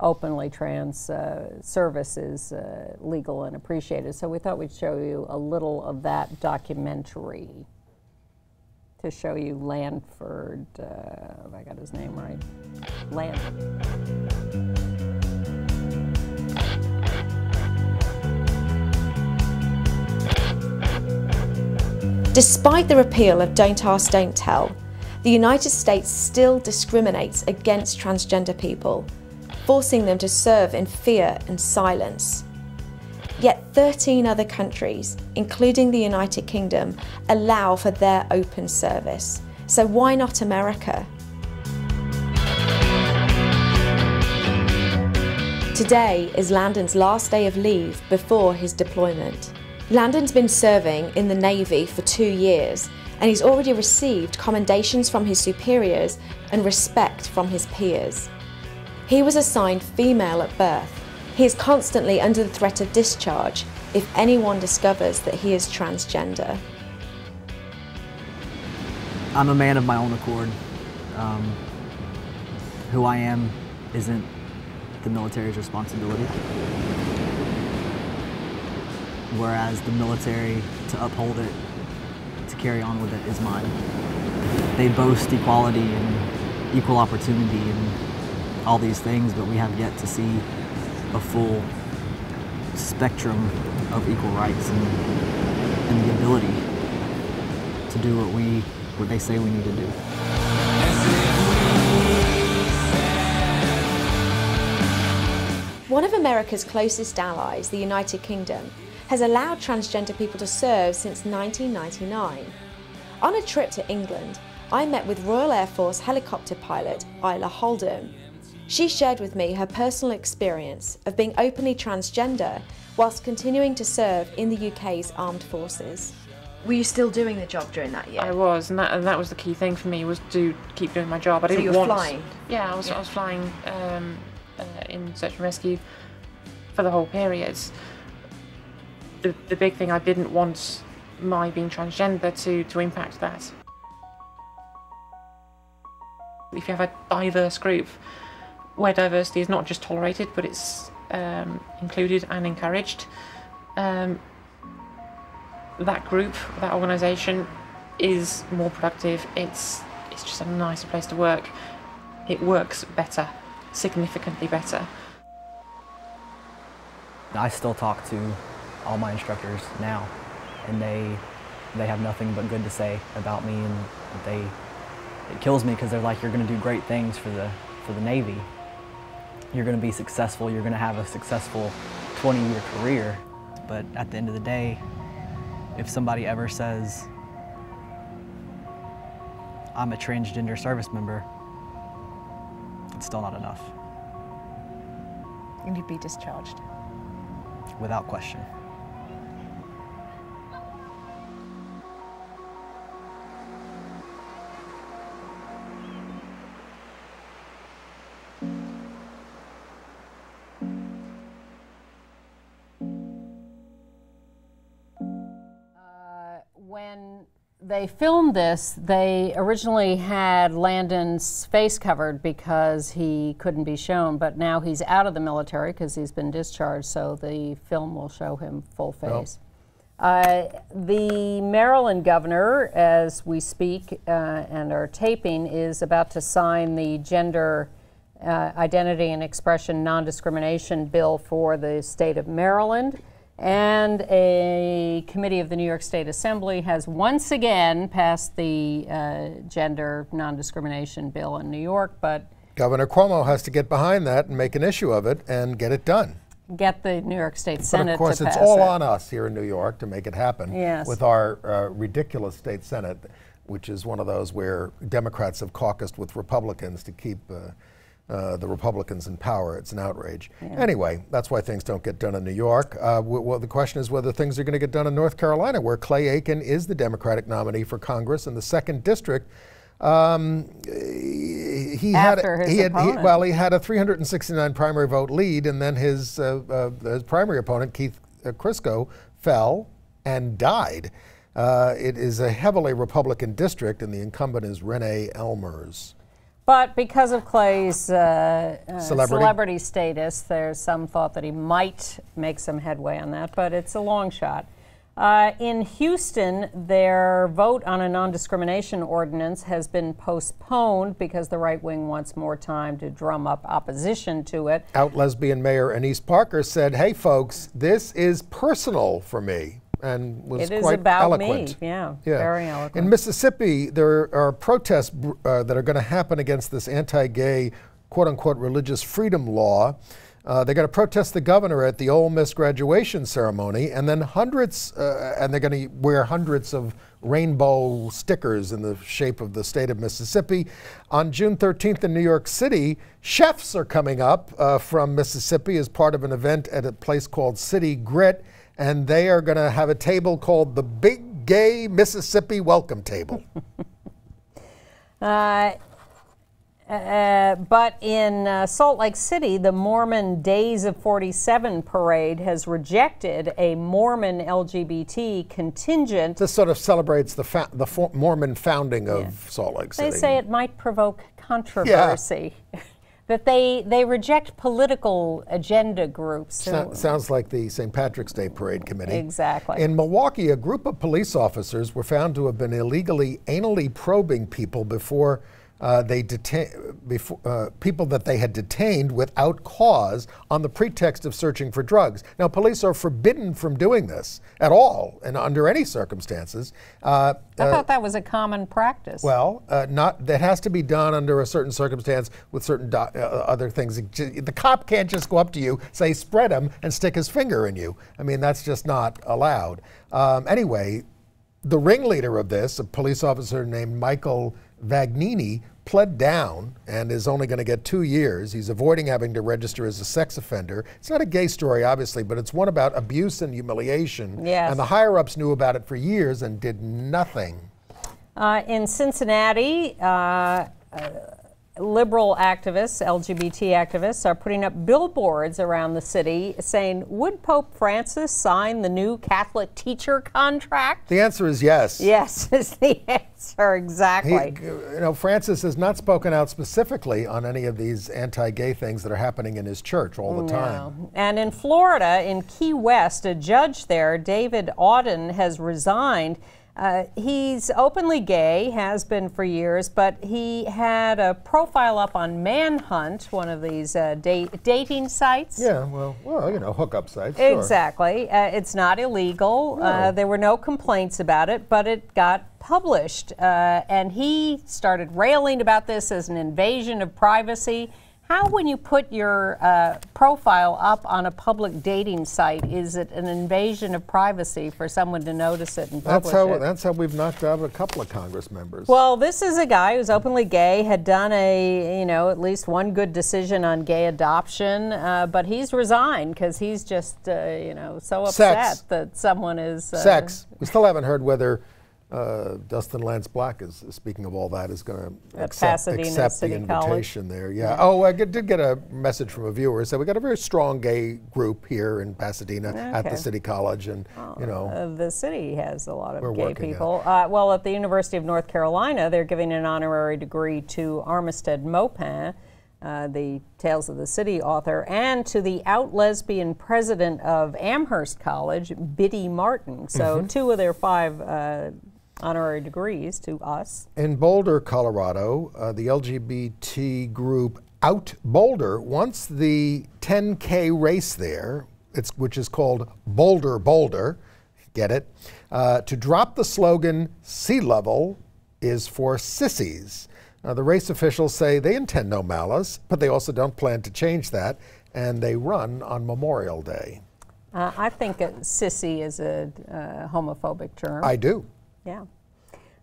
openly trans service is legal and appreciated. So we thought we'd show you a little of that documentary to show you Lanford, if I got his name right, Despite the repeal of Don't Ask, Don't Tell, the United States still discriminates against transgender people, forcing them to serve in fear and silence. Yet 13 other countries, including the United Kingdom, allow for their open service. So why not America? Today is Landon's last day of leave before his deployment. Landon's been serving in the Navy for 2 years, and he's already received commendations from his superiors and respect from his peers. He was assigned female at birth. He is constantly under the threat of discharge if anyone discovers that he is transgender. I'm a man of my own accord. Who I am isn't the military's responsibility, whereas the military, to uphold it, to carry on with it, is mine. They boast equality and equal opportunity and all these things, but we have yet to see a full spectrum of equal rights and the ability to do what they say we need to do. One of America's closest allies, the United Kingdom, has allowed transgender people to serve since 1999. On a trip to England, I met with Royal Air Force helicopter pilot Isla Holdham. She shared with me her personal experience of being openly transgender whilst continuing to serve in the UK's armed forces. Were you still doing the job during that year? I was, and that was the key thing for me, was to keep doing my job. I didn't you were flying? Yeah, I was flying in search and rescue for the whole period. The big thing, I didn't want my being transgender to impact that. If you have a diverse group, where diversity is not just tolerated, but it's included and encouraged, that group, that organisation is more productive. It's just a nicer place to work. It works better, significantly better. I still talk to all my instructors now and they have nothing but good to say about me, and it kills me because they're like, you're going to do great things for the Navy. You're going to be successful. You're going to have a successful 20-year career. But at the end of the day, if somebody ever says, I'm a transgender service member, it's still not enough. And you'd be discharged. Without question. When they filmed this, they originally had Landon's face covered because he couldn't be shown, but now he's out of the military because he's been discharged, so the film will show him full face. The Maryland governor, as we speak and are taping, is about to sign the Gender Identity and Expression Non-Discrimination Bill for the state of Maryland. And a committee of the New York State Assembly has once again passed the gender non-discrimination bill in New York, but Governor Cuomo has to get behind that and make an issue of it and get it done. Get the New York State Senate to pass it. But of course, it's all on us here in New York to make it happen. Yes. With our ridiculous state Senate, which is one of those where Democrats have caucused with Republicans to keep the Republicans in power. It's an outrage. Yeah. Anyway, that's why things don't get done in New York. Well, the question is whether things are going to get done in North Carolina, where Clay Aiken is the Democratic nominee for Congress in the 2nd District. He had a 369 primary vote lead, and then his primary opponent, Keith Crisco, fell and died. It is a heavily Republican district, and the incumbent is Renee Elmers. But because of Clay's celebrity status, there's some thought that he might make some headway on that, but it's a long shot. In Houston, their vote on a non-discrimination ordinance has been postponed because the right wing wants more time to drum up opposition to it. Out lesbian Mayor Anise Parker said, "Hey folks, this is personal for me," and was quite eloquent. Yeah, very eloquent. In Mississippi, there are protests that are going to happen against this anti-gay, quote-unquote, religious freedom law. They're going to protest the governor at the Ole Miss graduation ceremony, and then and they're going to wear hundreds of rainbow stickers in the shape of the state of Mississippi. On June 13th in New York City, chefs are coming up from Mississippi as part of an event at a place called City Grit, and they are going to have a table called the Big Gay Mississippi Welcome Table. But in Salt Lake City, the Mormon Days of 47 parade has rejected a Mormon LGBT contingent. This sort of celebrates the Mormon founding of Salt Lake City. They say it might provoke controversy. Yeah. That they reject political agenda groups. Sounds like the St. Patrick's Day Parade Committee. Exactly. In Milwaukee, a group of police officers were found to have been illegally anally probing people before people that they had detained without cause on the pretext of searching for drugs. Now, police are forbidden from doing this at all and under any circumstances. I thought that was a common practice. Well, that has to be done under a certain circumstance with certain other things. The cop can't just go up to you, say, spread him, and stick his finger in you. I mean, that's just not allowed. Anyway, the ringleader of this, a police officer named Michael Vagnini, pled down and is only going to get 2 years. He's avoiding having to register as a sex offender. It's not a gay story, obviously, but it's one about abuse and humiliation. Yes. And the higher-ups knew about it for years and did nothing. In Cincinnati, liberal activists, LGBT activists, are putting up billboards around the city saying, would Pope Francis sign the new Catholic teacher contract? The answer is yes. Yes is the answer, exactly. Francis has not spoken out specifically on any of these anti-gay things that are happening in his church all the time. And in Florida, in Key West, a judge there, David Auden, has resigned He's openly gay, has been for years, but he had a profile up on Manhunt, one of these dating sites. Yeah, well, you know, hookup sites. Sure. Exactly. It's not illegal. No. There were no complaints about it, but it got published. And he started railing about this as an invasion of privacy. How, when you put your profile up on a public dating site, is it an invasion of privacy for someone to notice it and publish it? That's how we've knocked out a couple of Congress members. Well, this is a guy who's openly gay, had done at least one good decision on gay adoption, but he's resigned because he's just, so upset that someone is... Sex. We still haven't heard whether Dustin Lance Black is, speaking of all that, is going to accept the invitation there. Yeah. Oh, I did get a message from a viewer who said we got a very strong gay group here in Pasadena at the City College, and the city has a lot of gay people. Well, at the University of North Carolina, they're giving an honorary degree to Armistead Maupin, the Tales of the City author, and to the out lesbian president of Amherst College, Biddy Martin. So 2 of their 5 honorary degrees to us. In Boulder, Colorado, the LGBT group Out Boulder wants the 10K race there, which is called Boulder Boulder, get it, to drop the slogan, "Sea level is for sissies." Now, the race officials say they intend no malice, but they also don't plan to change that, and they run on Memorial Day. I think sissy is a homophobic term. I do. Yeah.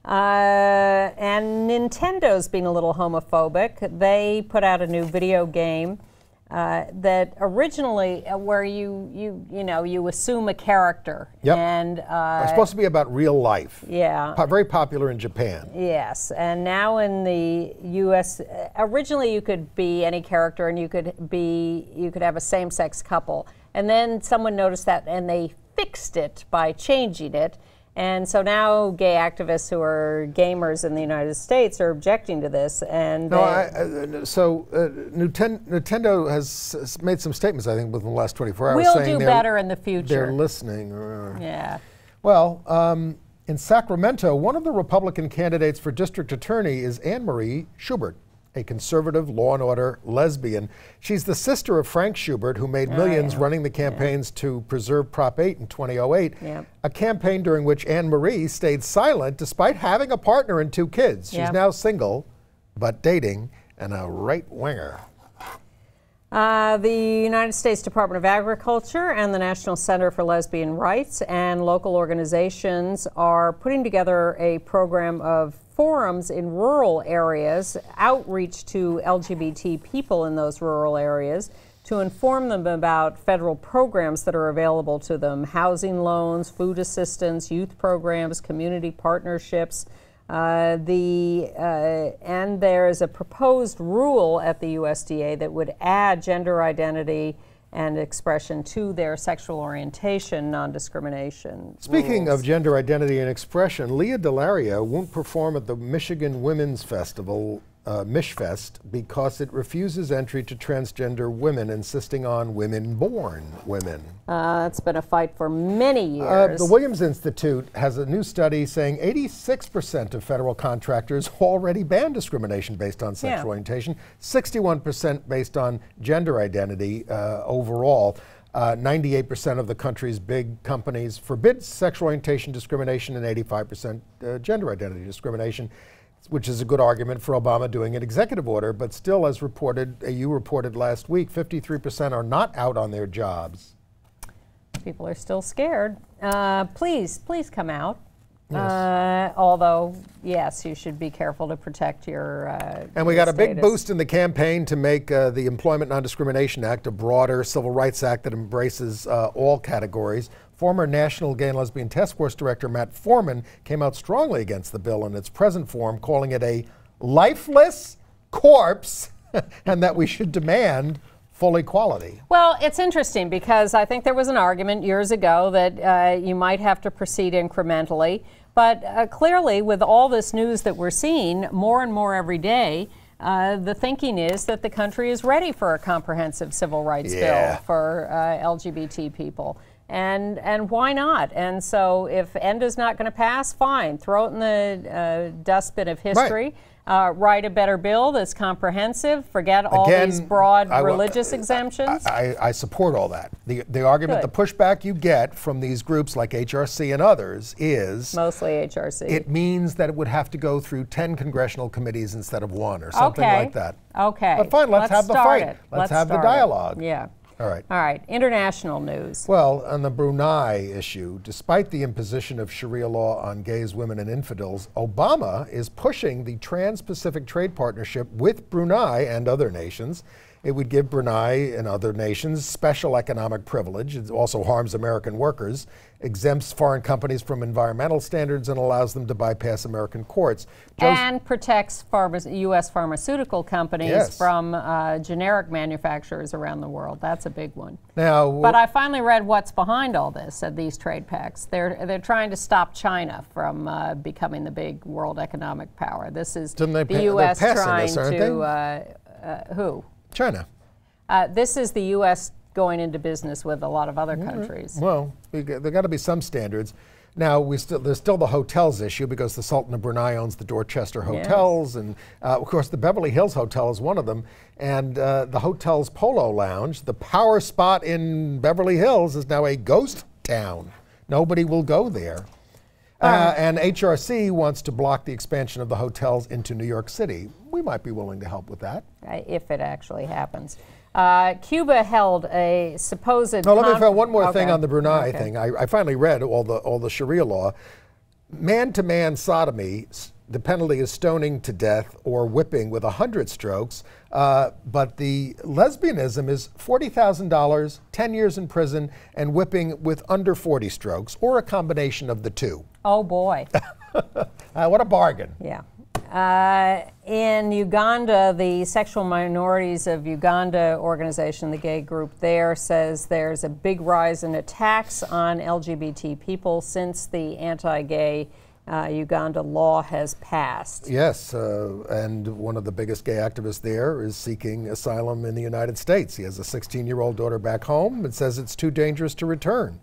And Nintendo's being a little homophobic. They put out a new video game that originally, where you assume a character. Yep. And it's supposed to be about real life. Yeah. Very popular in Japan. Yes, and now in the U.S., originally you could be any character, and you could have a same-sex couple, and then someone noticed that, and they fixed it by changing it. And so now gay activists who are gamers in the United States are objecting to this. And Nintendo has made some statements, I think, within the last 24 hours. We'll do better in the future. They're listening. Yeah. Well, in Sacramento, one of the Republican candidates for district attorney is Anne Marie Schubert, a conservative, law and order lesbian. She's the sister of Frank Schubert, who made millions running the campaigns to preserve Prop 8 in 2008, a campaign during which Anne Marie stayed silent despite having a partner and 2 kids. She's now single, but dating, and a right-winger. The United States Department of Agriculture and the National Center for Lesbian Rights and local organizations are putting together a program of forums in rural areas, outreach to LGBT people in those rural areas, to inform them about federal programs that are available to them: housing loans, food assistance, youth programs, community partnerships. And there is a proposed rule at the USDA that would add gender identity and expression to their sexual orientation non-discrimination Speaking rules. of gender identity and expression, Leah Delaria won't perform at the Michigan Women's Festival, Mishfest, because it refuses entry to transgender women, insisting on women-born women. It's been a fight for many years. The Williams Institute has a new study saying 86% of federal contractors already ban discrimination based on sexual orientation, 61% based on gender identity overall. 98% of the country's big companies forbid sexual orientation discrimination, and 85% gender identity discrimination, which is a good argument for Obama doing an executive order. But still, as reported, you reported last week, 53% are not out on their jobs. People are still scared. Please come out. Yes. Although, yes, you should be careful to protect your And we got a big boost in the campaign to make the Employment Non-Discrimination Act a broader civil rights act that embraces all categories. Former National Gay and Lesbian Task Force Director Matt Foreman came out strongly against the bill in its present form, calling it a lifeless corpse and that we should demand full equality. Well, it's interesting because I think there was an argument years ago that you might have to proceed incrementally, but clearly with all this news that we're seeing more and more every day, the thinking is that the country is ready for a comprehensive civil rights bill for LGBT people. And why not? And so if ENDA's not going to pass, fine. Throw it in the dustbin of history. Right. Write a better bill that's comprehensive. Forget all these broad religious exemptions. I support all that. The argument, the pushback you get from these groups like HRC and others is... Mostly HRC. It means that it would have to go through 10 congressional committees instead of 1 or something like that. Okay. But fine, let's have the fight. Let's have the dialogue. Yeah. All right. All right. International news. Well, on the Brunei issue, despite the imposition of Sharia law on gays, women, and infidels, Obama is pushing the Trans-Pacific Trade Partnership with Brunei and other nations. It would give Brunei and other nations special economic privilege. It also harms American workers, exempts foreign companies from environmental standards, and allows them to bypass American courts. And protects U.S. pharmaceutical companies from generic manufacturers around the world. That's a big one. Now, but I finally read what's behind all this at these trade pacts. They're trying to stop China from becoming the big world economic power. This is the U.S. trying to who? China. This is the U.S. going into business with a lot of other countries. Well, there got to be some standards. Now, there's still the hotels issue because the Sultan of Brunei owns the Dorchester Hotels, and of course the Beverly Hills Hotel is one of them. And the hotel's Polo Lounge, the power spot in Beverly Hills, is now a ghost town. Nobody will go there. And HRC wants to block the expansion of the hotels into New York City. We might be willing to help with that. If it actually happens. Cuba held a supposed... No, let me find one more thing on the Brunei thing. I finally read all the Sharia law. Man-to-man sodomy, the penalty is stoning to death or whipping with 100 strokes. But the lesbianism is $40,000, 10 years in prison, and whipping with under 40 strokes, or a combination of the two. Oh, boy. What a bargain. Yeah. In Uganda, the Sexual Minorities of Uganda organization, the gay group there, says there's a big rise in attacks on LGBT people since the anti-gay Uganda law has passed. Yes, and one of the biggest gay activists there is seeking asylum in the United States. He has a 16-year-old daughter back home and says it's too dangerous to return.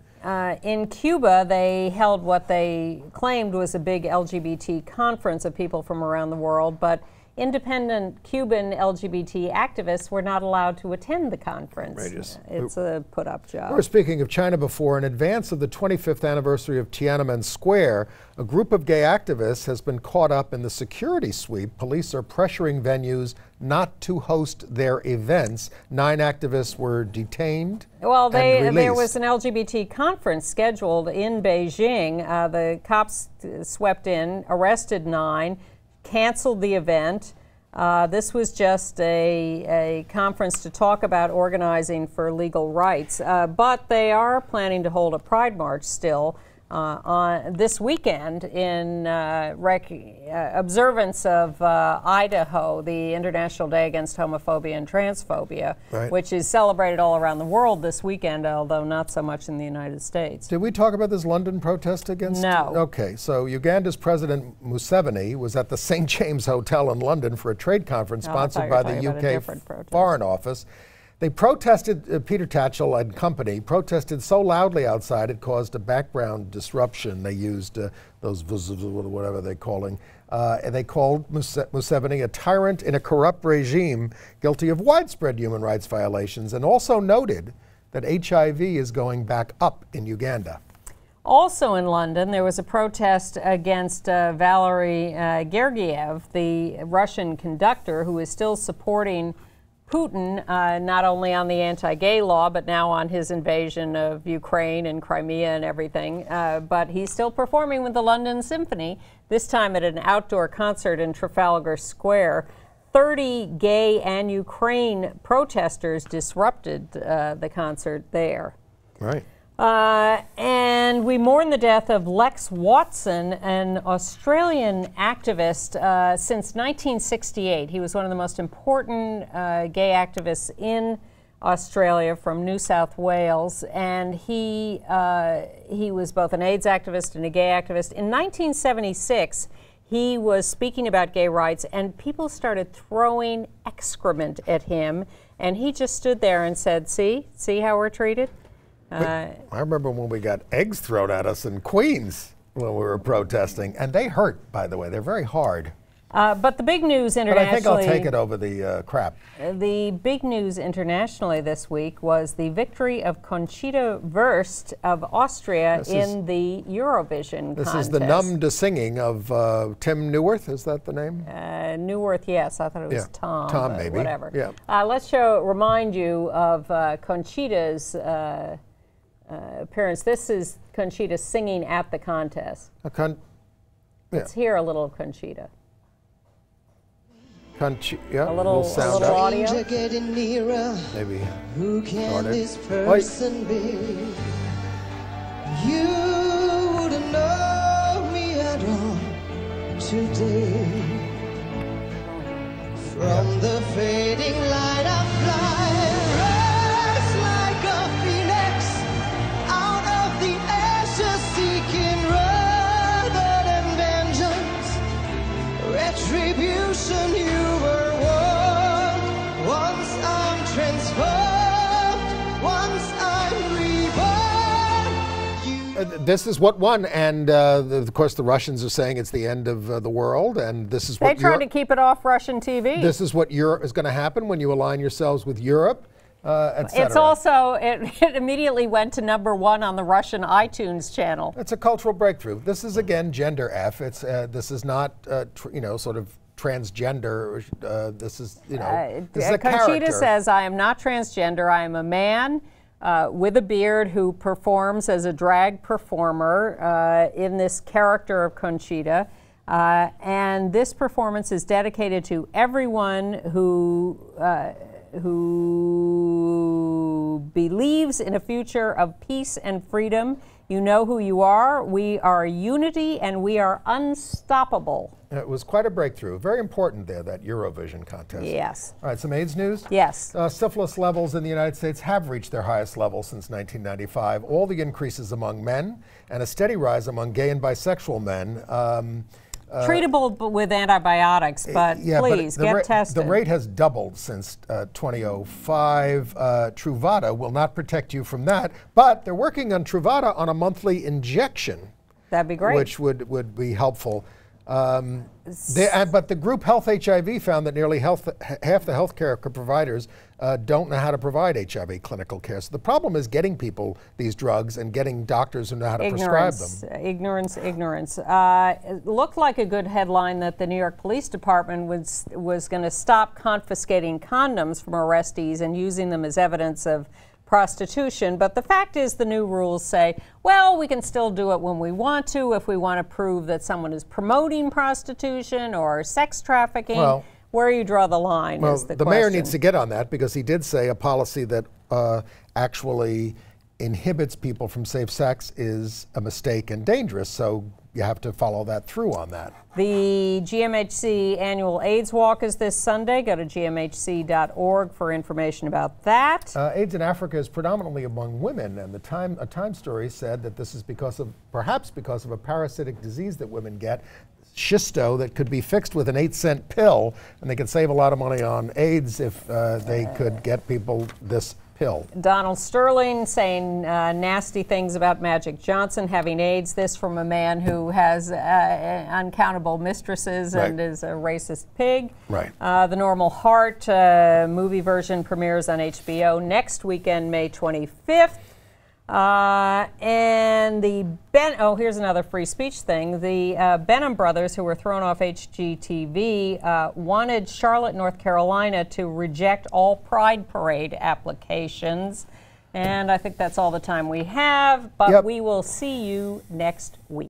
In Cuba, they held what they claimed was a big LGBT conference of people from around the world, but independent Cuban LGBT activists were not allowed to attend the conference. Outrageous. It's a put-up job. We were speaking of China before. In advance of the 25th anniversary of Tiananmen Square, a group of gay activists has been caught up in the security sweep. Police are pressuring venues not to host their events. 9 activists were detained. Well, there was an LGBT conference scheduled in Beijing. The cops swept in, arrested 9, canceled the event. This was just a conference to talk about organizing for legal rights. But they are planning to hold a Pride March still on this weekend in observance of Idaho, the International Day Against Homophobia and Transphobia, which is celebrated all around the world this weekend, although not so much in the United States. Did we talk about this London protest against? No. Okay, so Uganda's President Museveni was at the St. James Hotel in London for a trade conference sponsored by the UK Foreign Office. They protested, Peter Tatchell and company protested so loudly outside it caused a background disruption. They used those whatever they're calling. And they called Museveni a tyrant in a corrupt regime guilty of widespread human rights violations, and also noted that HIV is going back up in Uganda. Also in London, there was a protest against Valery Gergiev, the Russian conductor who is still supporting Putin, not only on the anti-gay law, but now on his invasion of Ukraine and Crimea and everything. But he's still performing with the London Symphony, this time at an outdoor concert in Trafalgar Square. 30 gay and Ukraine protesters disrupted the concert there. Right. And we mourn the death of Lex Watson, an Australian activist since 1968. He was one of the most important gay activists in Australia from New South Wales, and he was both an AIDS activist and a gay activist. In 1976, he was speaking about gay rights, and people started throwing excrement at him, and he just stood there and said, see how we're treated? I remember when we got eggs thrown at us in Queens when we were protesting, and they hurt, by the way. They're very hard. But the big news internationally... But I think I'll take it over the crap. The big news internationally this week was the victory of Conchita Wurst of Austria in the Eurovision contest. This is the numbed singing of Tim Neuwirth, is that the name? Neuwirth, yes. I thought it was Tom. Tom, maybe. Whatever. Yeah. Let's remind you of Conchita's appearance. This is Conchita singing at the contest. Let's hear a little Conchita. Yeah, a little sound a little audio. Maybe. Who can this person be? You wouldn't know me at all today. From the fading light I fly, rise like a phoenix out of the ashes, seeking rather than vengeance, retribution. You were one. Once I'm transformed, once I'm reborn. This is what won, and of course the Russians are saying it's the end of the world, and this is what they tried to keep it off Russian TV. This is what is going to happen when you align yourselves with Europe, etc. It's also, it immediately went to #1 on the Russian iTunes channel. It's a cultural breakthrough. This is again gender F. It's this is not sort of transgender. This is this is a Conchita character. says, "I am not transgender. I am a man with a beard who performs as a drag performer in this character of Conchita, and this performance is dedicated to everyone who believes in a future of peace and freedom. You know who you are. We are unity, and we are unstoppable." It was quite a breakthrough. Very important there, that Eurovision contest. Yes. All right, some AIDS news? Yes. Syphilis levels in the United States have reached their highest level since 1995. All the increases among men and a steady rise among gay and bisexual men. Treatable with antibiotics, but please get tested. The rate has doubled since 2005. Truvada will not protect you from that, but they're working on Truvada on a monthly injection. That'd be great. Which would be helpful. But the group Health HIV found that nearly half the healthcare providers don't know how to provide HIV clinical care. So the problem is getting people these drugs and getting doctors who know how to prescribe them. Ignorance. It looked like a good headline that the New York Police Department was going to stop confiscating condoms from arrestees and using them as evidence of prostitution, but the fact is the new rules say, well, we can still do it when we want to, if we want to prove that someone is promoting prostitution or sex trafficking. Well, where you draw the line is the question. Mayor needs to get on that, because he did say a policy that actually inhibits people from safe sex is a mistake and dangerous, so you have to follow that through on that. The GMHC annual AIDS walk is this Sunday. Go to gmhc.org for information about that. AIDS in Africa is predominantly among women, and a Time story said that this is perhaps because of a parasitic disease that women get, schisto, that could be fixed with an 8-cent pill, and they could save a lot of money on AIDS if they could get people this pill. Donald Sterling saying nasty things about Magic Johnson having AIDS. This from a man who has uncountable mistresses and is a racist pig. Right. The Normal Heart movie version premieres on HBO next weekend, May 25th. And here's another free speech thing. The Benham brothers, who were thrown off HGTV, wanted Charlotte, North Carolina to reject all Pride Parade applications. And I think that's all the time we have, but we will see you next week.